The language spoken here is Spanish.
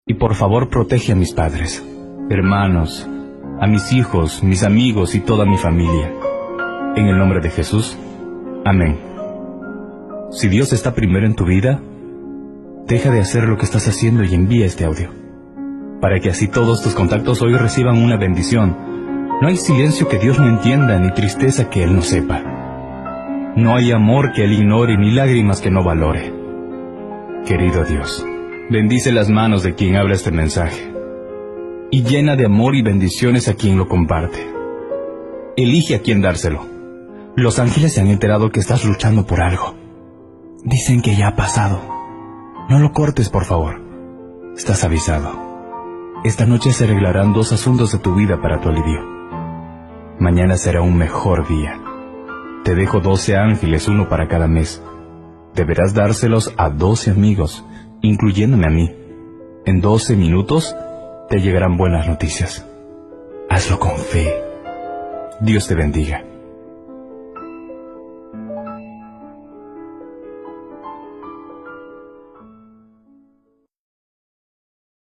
Y por favor protege a mis padres, hermanos, a mis hijos, mis amigos y toda mi familia. En el nombre de Jesús. Amén. Si Dios está primero en tu vida, deja de hacer lo que estás haciendo y envía este audio, para que así todos tus contactos hoy reciban una bendición. No hay silencio que Dios no entienda, ni tristeza que Él no sepa. No hay amor que Él ignore, ni lágrimas que no valore. Querido Dios, bendice las manos de quien habla este mensaje, y llena de amor y bendiciones a quien lo comparte. Elige a quien dárselo. Los ángeles se han enterado que estás luchando por algo. Dicen que ya ha pasado. No lo cortes, por favor. Estás avisado. Esta noche se arreglarán 2 asuntos de tu vida para tu alivio. Mañana será un mejor día. Te dejo 12 ángeles, 1 para cada mes. Deberás dárselos a 12 amigos, incluyéndome a mí. En 12 minutos te llegarán buenas noticias. Hazlo con fe. Dios te bendiga.